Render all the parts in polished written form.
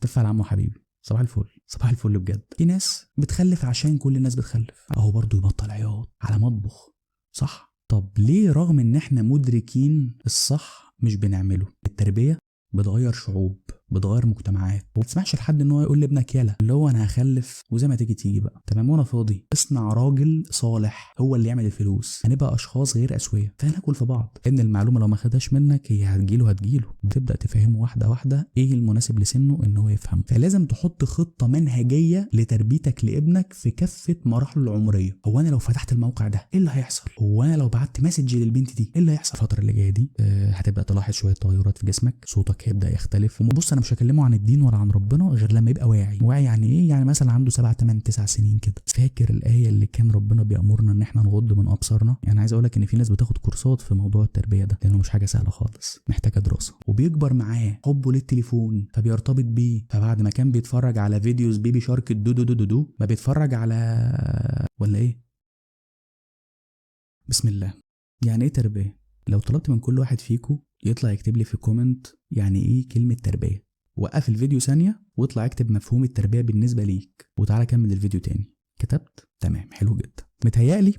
تفع عمو حبيبي. صباح الفل، صباح الفل بجد. في ناس بتخلف عشان كل الناس بتخلف، اهو برضو يبطل عياط على مطبخ. صح؟ طب ليه رغم ان احنا مدركين الصح مش بنعمله؟ التربية بتغير شعوب، بتغير مجتمعات. وما تسمعش لحد ان هو يقول لابنك يلا، اللي هو انا هخلف وزي ما تيجي تيجي بقى، تمام وانا فاضي. اصنع راجل صالح هو اللي يعمل الفلوس. هنبقى اشخاص غير اسويه، فهناكل في بعض. ان المعلومه لو ما خدهاش منك هي هتجيله. بتبدا تفهمه واحده واحده ايه المناسب لسنه ان هو يفهمه. فلازم تحط خطه منهجيه لتربيتك لابنك في كافه مراحله العمريه. هو انا لو فتحت الموقع ده ايه اللي هيحصل؟ هو انا لو بعت مسج للبنت دي ايه اللي هيحصل؟ الفتره اللي جايه دي هتبدا تلاحظ شويه تغيرات في جسمك، صوتك هيبدا يختلف. وبص انا مش هكلمه عن الدين ولا عن ربنا غير لما يبقى واعي يعني ايه؟ يعني مثلا عنده 7 8 9 سنين كده. فاكر الايه اللي كان ربنا بيامرنا ان احنا نغض من ابصارنا؟ يعني عايز اقول لك ان في ناس بتاخد كورسات في موضوع التربيه ده، لانه مش حاجه سهله خالص، محتاجه دراسه. وبيكبر معاه حبه للتليفون فبيرتبط بيه. فبعد ما كان بيتفرج على فيديوز بيبي شارك الدو دو دو دو دو ما بيتفرج على ولا ايه؟ بسم الله. يعني ايه تربيه؟ لو طلبت من كل واحد فيكم يطلع يكتب لي في كومنت يعني ايه كلمه تربيه، وقف الفيديو ثانية واطلع اكتب مفهوم التربية بالنسبة ليك، وتعالى كمل الفيديو تاني. كتبت؟ تمام، حلو جدا. متهيألي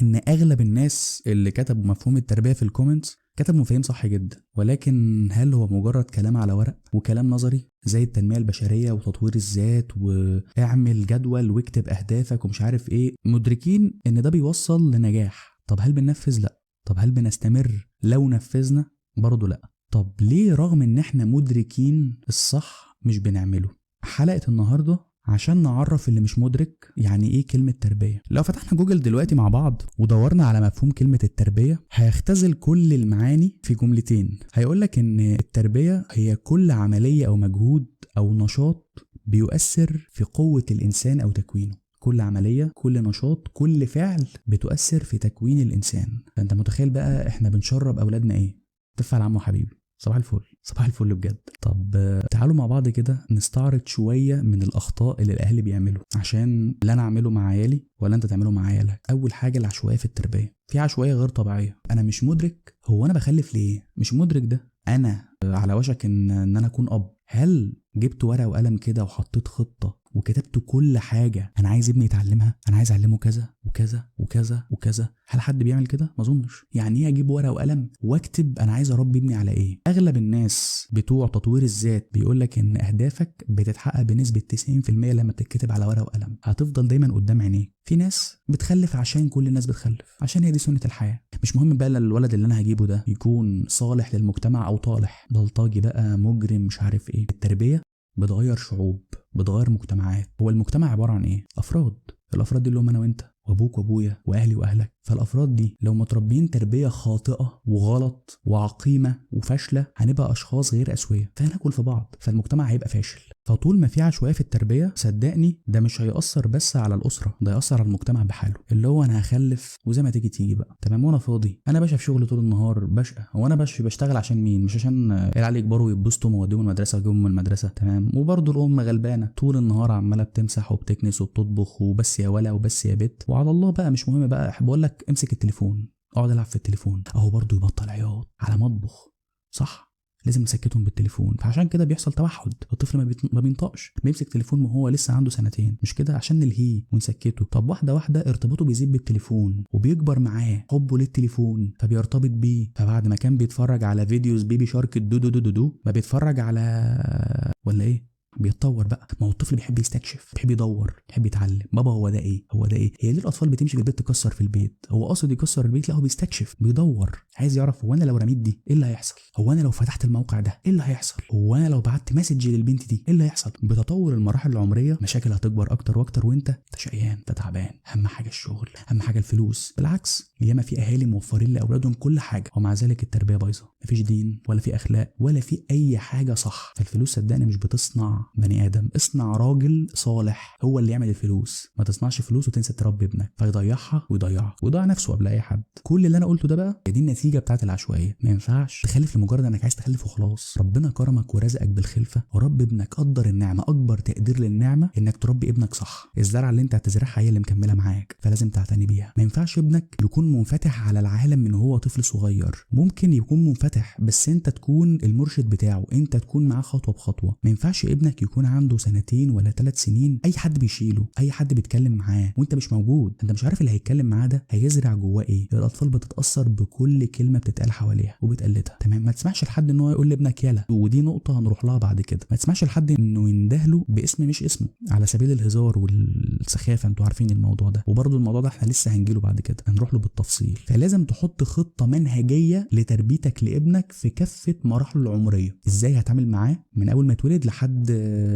ان اغلب الناس اللي كتبوا مفهوم التربية في الكومنتس كتبوا مفاهيم صح جدا، ولكن هل هو مجرد كلام على ورق وكلام نظري زي التنمية البشرية وتطوير الذات واعمل جدول واكتب اهدافك ومش عارف ايه؟ مدركين ان ده بيوصل لنجاح. طب هل بننفذ؟ لا. طب هل بنستمر لو نفذنا؟ برضه لا. طب ليه رغم ان احنا مدركين الصح مش بنعمله؟ حلقة النهاردة عشان نعرف اللي مش مدرك يعني ايه كلمة تربية. لو فتحنا جوجل دلوقتي مع بعض ودورنا على مفهوم كلمة التربية هيختزل كل المعاني في جملتين. هيقولك ان التربية هي كل عملية او مجهود او نشاط بيؤثر في قوة الانسان او تكوينه. كل عملية، كل نشاط، كل فعل بتؤثر في تكوين الانسان. فانت متخيل بقى احنا بنشرب اولادنا ايه؟ تفع عمو حبيبي. صباح الفل، صباح الفل بجد. طب تعالوا مع بعض كده نستعرض شوية من الأخطاء اللي الأهل بيعملوا عشان لا أنا أعمله مع عيالي ولا أنت تعمله مع عيالك. أول حاجة العشوائية في التربية. في عشوائية غير طبيعية. أنا مش مدرك هو أنا بخلف ليه؟ مش مدرك ده. أنا على وشك إن أنا أكون أب. هل جبت ورقة وقلم كده وحطيت خطة وكتبت كل حاجة أنا عايز ابني يتعلمها؟ أنا عايز أعلمه كذا وكذا وكذا وكذا. هل حد بيعمل كده؟ ما أظنش. يعني إيه أجيب ورقة وقلم واكتب أنا عايز أربي ابني على إيه؟ أغلب الناس بتوع تطوير الذات بيقولك إن أهدافك بتتحقق بنسبة 90% لما تتكتب على ورقة وقلم. هتفضل دايما قدام عينيك. في ناس بتخلف عشان كل الناس بتخلف، عشان هي دي سنة الحياة. مش مهم بقى الولد اللي أنا هجيبه ده يكون صالح للمجتمع أو طالح بلطجي بقى مجرم مش عارف إيه. التربية بتغير شعوب، بتغير مجتمعات. هو المجتمع عبارة عن ايه؟ افراد. الافراد دي اللي هم انا وانت وابوك وابويا واهلي واهلك. فالافراد دي لو متربيين تربيه خاطئه وغلط وعقيمه وفاشله هنبقى اشخاص غير اسويه، فهناكل في بعض، فالمجتمع هيبقى فاشل. فطول ما في عشوائيه في التربيه صدقني ده مش هيأثر بس على الاسره، ده هيأثر على المجتمع بحاله. اللي هو انا هخلف وزي ما تيجي تيجي بقى، تمام وانا فاضي. انا باشا في شغل طول النهار بشقى. هو انا بشتغل عشان مين؟ مش عشان العيال يكبروا ويتبسطوا وموديهم المدرسه ويجيبهم من المدرسه، تمام. وبرضه الام غلبانه طول النهار عماله بتمسح وبتكنس وبتطبخ وبس يا ولا وبس يا بت، وعلى الله بقى مش مهم بقى. بقول لك امسك التليفون اقعد العب في التليفون، اهو برضه يبطل عياط على مطبخ. صح؟ لازم نسكتهم بالتليفون. فعشان كده بيحصل توحد. الطفل ما بينطقش، بيمسك تليفون وهو لسه عنده 2 سنين، مش كده؟ عشان نلهيه ونسكته. طب واحده واحده ارتباطه بيزيد بالتليفون وبيكبر معاه حبه للتليفون فبيرتبط بيه. فبعد ما كان بيتفرج على فيديوز بيبي شارك الدو دو دو دو دو ما بيتفرج على ولا ايه؟ بيتطور بقى. ما هو الطفل بيحب يستكشف، بيحب يدور، بيحب يتعلم. بابا هو ده ايه؟ هو ده ايه؟ هي ليه الاطفال بتمشي في البيت تكسر في البيت؟ هو قاصد يكسر البيت؟ لا، هو بيستكشف، بيدور، عايز يعرف هو انا لو رميت دي ايه اللي هيحصل؟ هو انا لو فتحت الموقع ده ايه اللي هيحصل؟ هو انا لو بعت مسج للبنت دي ايه اللي هيحصل؟ بتطور المراحل العمريه مشاكل هتكبر اكتر واكتر، وانت شقيان، انت تعبان. اهم حاجه الشغل، اهم حاجه الفلوس. بالعكس ياما في اهالي موفرين لاولادهم كل حاجه ومع ذلك التربيه بايظه. مفيش دين ولا في اخلاق ولا في اي حاجه صح. فالفلوس صدقني مش بتصنع بني ادم. اصنع راجل صالح هو اللي يعمل الفلوس. ما تصنعش فلوس وتنسى تربي ابنك فيضيعها ويضيعك ويضيع نفسه قبل اي حد. كل اللي انا قلته ده بقى دي النتيجه بتاعت العشوائيه. ما ينفعش تخلف لمجرد انك عايز تخلف وخلاص. ربنا كرمك ورزقك بالخلفه ورب ابنك. قدر النعمه، اكبر تقدير للنعمه انك تربي ابنك صح. الزرعه اللي انت هتزرعها هي اللي مكمله معاك، فلازم تعتني بيها. ما ينفعش ابنك يكون منفتح على العالم من هو طفل صغير. ممكن يكون منفتح بس انت تكون المرشد بتاعه، انت تكون معاه خطوه بخطوه. ما ينفعش ابنك ابنك يكون عنده 2 ولا 3 سنين اي حد بيشيله، اي حد بيتكلم معاه وانت مش موجود، انت مش عارف اللي هيتكلم معاه ده هيزرع جواه ايه. الاطفال بتتاثر بكل كلمه بتتقال حواليها وبتقلدها. تمام، ما تسمعش لحد ان هو يقول لابنك يلا، ودي نقطه هنروح لها بعد كده. ما تسمعش لحد انه يندهله باسم مش اسمه على سبيل الهزار والسخافه، انتوا عارفين الموضوع ده، وبرضه الموضوع ده احنا لسه هنجيله بعد كده، هنروح له بالتفصيل. فلازم تحط خطه منهجيه لتربيتك لابنك في كافه مراحله العمريه. ازاي هتعامل معاه من اول ما يتولد لحد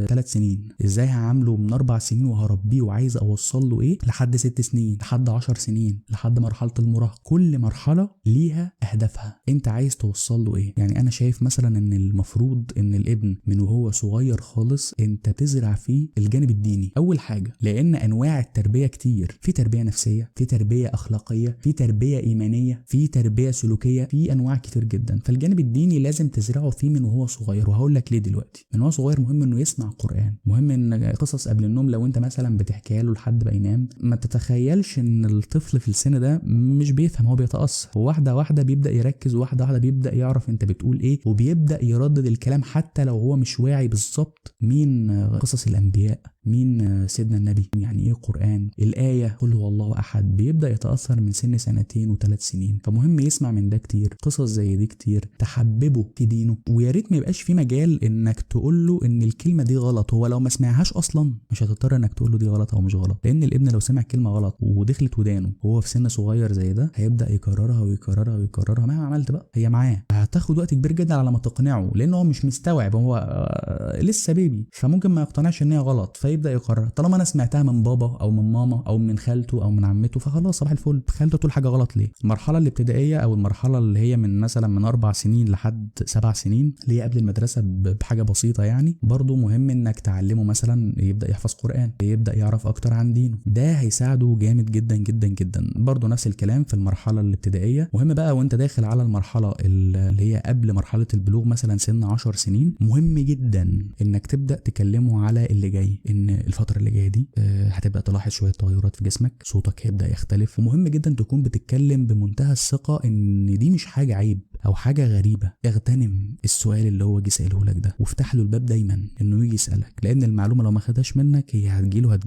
3 سنين، ازاي هعامله من 4 سنين وهربيه وعايز اوصل له ايه لحد 6 سنين، لحد 10 سنين، لحد مرحله المراهقه. كل مرحله ليها اهدافها، انت عايز توصل له ايه. يعني انا شايف مثلا ان المفروض ان الابن من وهو صغير خالص انت تزرع فيه الجانب الديني اول حاجه، لان انواع التربيه كتير. في تربيه نفسيه، في تربيه اخلاقيه، في تربيه ايمانيه، في تربيه سلوكيه، في انواع كتير جدا. فالجانب الديني لازم تزرعه فيه من وهو صغير، وهقول لك ليه دلوقتي. من وهو صغير مهم انه يسمع قران، مهم ان قصص قبل النوم لو انت مثلا بتحكيها له لحد ما ينام، ما تتخيلش ان الطفل في السن ده مش بيفهم، هو بيتاثر، واحده واحده بيبدا يركز، واحده واحده بيبدا يعرف انت بتقول ايه، وبيبدا يردد الكلام حتى لو هو مش واعي بالظبط مين قصص الانبياء، مين سيدنا النبي، يعني ايه قرآن، الآية قل هو الله أحد. بيبدأ يتأثر من سن 2 و3 سنين. فمهم يسمع من ده كتير، قصص زي دي كتير تحببه في دينه. ويا ريت ما يبقاش في مجال انك تقول له ان الكلمة دي غلط. هو لو ما سمعهاش اصلا مش هتضطر انك تقول له دي غلط او مش غلط، لان الابن لو سمع كلمة غلط ودخلت ودانه وهو في سن صغير زي ده هيبدأ يكررها ويكررها ويكررها مهما عملت بقى، هي معاه هتاخد وقت كبير جدا على ما تقنعه، لان هو مش مستوعب، هو لسه بيبي، فممكن ما يقتنعش ان هي غلط فيبدا يقرر. طالما انا سمعتها من بابا او من ماما او من خالته او من عمته فخلاص صباح الفل. خالته تقول حاجه غلط ليه؟ المرحله الابتدائيه او المرحله اللي هي من مثلا من 4 سنين لحد 7 سنين اللي هي قبل المدرسه بحاجه بسيطه، يعني برضو مهم انك تعلمه مثلا يبدا يحفظ قران، يبدا يعرف اكتر عن دينه. ده هيساعده جامد جدا جدا جدا. برضو نفس الكلام في المرحله الابتدائيه. مهم بقى وانت داخل على المرحله اللي هي قبل مرحله البلوغ مثلا سن 10 سنين، مهم جدا انك تبدا تكلمه على اللي جاي، ان الفتره اللي جايه دي هتبدا تلاحظ شويه تغيرات في جسمك، صوتك هيبدا يختلف. ومهم جدا تكون بتتكلم بمنتهى الثقه ان دي مش حاجه عيب او حاجه غريبه. اغتنم السؤال اللي هو جه ساله لك ده، وافتح له الباب دايما انه يجي يسالك، لان المعلومه لو ما خدهاش منك هي هتجيله.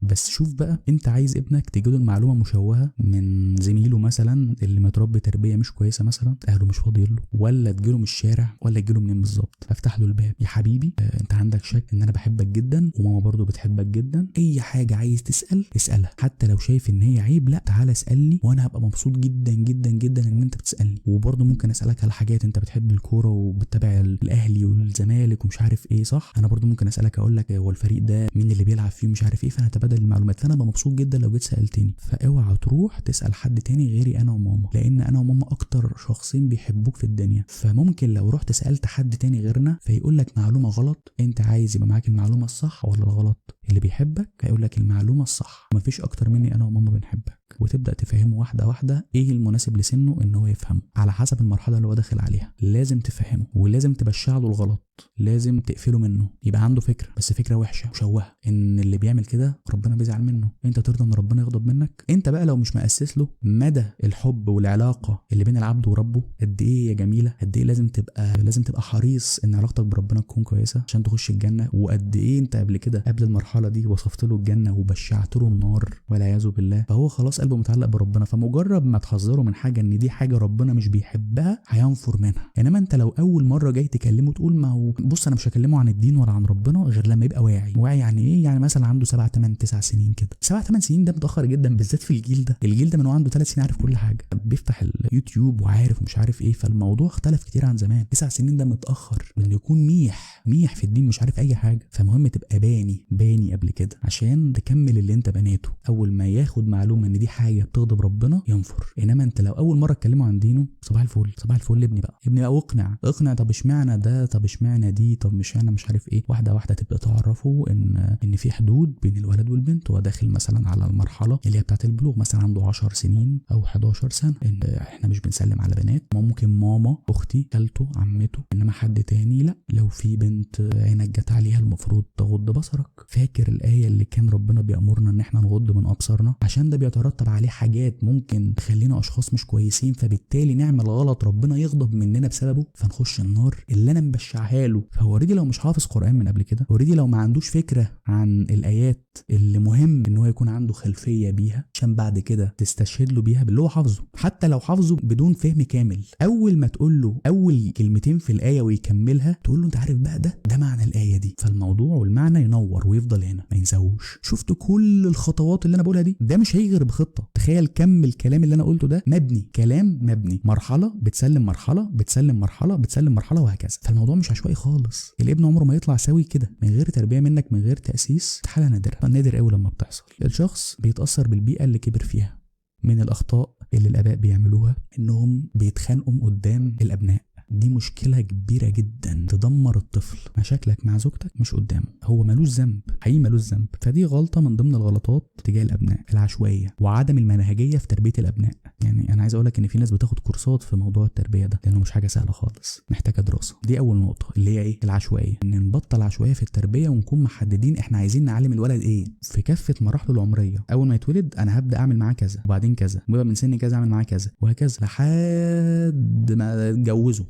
بس شوف بقى انت عايز ابنك تجيله المعلومه مشوهه من زميله مثلا اللي متربي تربيه مش كويسه، مثلا اهله مش فاضيين له، ولا تجيله من الشارع، ولا تجيله منين بالظبط. فافتح له الباب، يا حبيبي انت عندك شك ان انا بحبك جدا وماما برضو بتحبك جدا، اي حاجه عايز تسال اسالها، حتى لو شايف ان هي عيب لا تعالى اسالني وانا هبقى مبسوط جدا جدا جدا ان انت بتسالني. وبرضو ممكن اسالك على حاجات، انت بتحب الكوره وبتتابع الاهلي والزمالك ومش عارف ايه صح، انا برضو ممكن اسالك اقول لك هو الفريق ده مين اللي بيلعب فيه مش عارف ايه، فهنتبادل المعلومات. فانا ابقى مبسوط جدا لو جيت سالتني. فاوعى تروح تسال حد تاني غيري انا وماما، لان انا وماما اكتر شخصين بيحبوك في الدنيا. فممكن لو رحت سالت حد تاني غيرنا فيقول لك معلومه غلط، انت عايز يبقى معاك المعلومه الصح ولا الغلط؟ اللي بيحبك هيقول لك المعلومه الصح، ومفيش اكتر مني انا وماما بنحبك. وتبدا تفهمه واحده واحده ايه المناسب لسنه ان هو يفهمه على حسب المرحله اللي هو داخل عليها. لازم تفهمه ولازم تبشع له الغلط، لازم تقفله منه، يبقى عنده فكره بس فكره وحشه مشوهه ان اللي بيعمل كده ربنا بيزعل منه. انت ترضى ان ربنا يغضب منك؟ انت بقى لو مش مؤسس له مدى الحب والعلاقه اللي بين العبد وربه قد ايه يا جميله، قد ايه لازم تبقى حريص ان علاقتك بربنا تكون كويسه عشان تخش الجنه، وقد ايه انت قبل كده قبل المرحله دي وصفت له الجنه وبشعت له النار والعياذ بالله، فهو خلاص قلبه متعلق بربنا. فمجرد ما تحذره من حاجه ان دي حاجه ربنا مش بيحبها هينفر منها. انما انت لو اول مره جاي تكلمه تقول ما هو بص انا مش هكلمه عن الدين ولا عن ربنا غير لما يبقى واعي يعني ايه؟ يعني مثلا عنده 7 8 9 سنين كده. 7 8 سنين ده متاخر جدا بالذات في الجيل ده من هو عنده 3 سنين عارف كل حاجه، بيفتح اليوتيوب وعارف مش عارف ايه. فالموضوع اختلف كتير عن زمان. 9 سنين ده متاخر انه يكون ميح في الدين مش عارف اي حاجه. فمهم تبقى باني قبل كده عشان تكمل اللي انت بنيته. اول ما ياخد معلومه ان دي حاجه بتغضب ربنا ينفر. انما انت لو اول مره تكلمه عن دينه صباح الفل ابني بقى واقنع طب اشمعنى ده، طب اشمعنى دي، طب مش عارف ايه. واحده واحده تبدا تعرفه ان في حدود بين الولد والبنت. هو داخل مثلا على المرحله اللي هي بتاعه البلوغ، مثلا عنده 10 سنين او 11 سنه، ان احنا مش بنسلم على بنات، ممكن ماما اختي خالته عمته، انما حد تاني لا. لو في بنت عينك جت عليها المفروض تغض بصرك. فاكر الآية اللي كان ربنا بيأمرنا ان احنا نغض من ابصارنا، عشان ده بيترتب عليه حاجات ممكن تخلينا اشخاص مش كويسين، فبالتالي نعمل غلط ربنا يغضب مننا بسببه فنخش النار اللي انا مبشعها له. فهو اوريدي لو مش حافظ قرآن من قبل كده، اوريدي لو ما عندوش فكرة عن الآيات اللي مهم ان هو يكون عنده خلفية بيها عشان بعد كده تستشهد له بيها باللي هو حافظه، حتى لو حافظه بدون فهم كامل. اول ما تقول له اول كلمتين في الآية ويكملها تقول له انت عارف بقى ده معنى الآية دي، فالموضوع والمعنى ينور ويفضل هنا ما ينساهوش. شفت كل الخطوات اللي انا بقولها دي، ده مش هيجي غير بخطة. تخيل كم الكلام اللي انا قلته ده مبني، كلام مبني، مرحلة بتسلم مرحلة بتسلم مرحلة بتسلم مرحلة وهكذا. فالموضوع مش عشوائي خالص. الابن عمره ما يطلع سوي كده من غير تربية منك، من غير تأسيس. حالة نادرة، نادر قوي لما بتحصل. الشخص بيتأثر بالبيئة اللي كبر فيها. من الأخطاء اللي الآباء بيعملوها إنهم بيتخانقوا قدام الأبناء. دي مشكلة كبيرة جدا تدمر الطفل. مشاكلك مع زوجتك مش قدامه، هو ملوش ذنب، حقيقي ملوش ذنب. فدي غلطة من ضمن الغلطات تجاه الأبناء، العشوائية وعدم المنهجية في تربية الأبناء. يعني أنا عايز أقولك إن في ناس بتاخد كورسات في موضوع التربية ده، لأنه مش حاجة سهلة خالص، محتاجة دراسة. دي أول نقطة اللي هي إيه؟ العشوائية. إن نبطل عشوائية في التربية ونكون محددين إحنا عايزين نعلم الولد إيه في كافة مراحله العمرية. أول ما يتولد أنا هبدأ أعمل معاه كذا، وبعدين كذا، ويبقى من سن كذا أعمل معاه كذا، وهكذا لحد ما اتجوزه.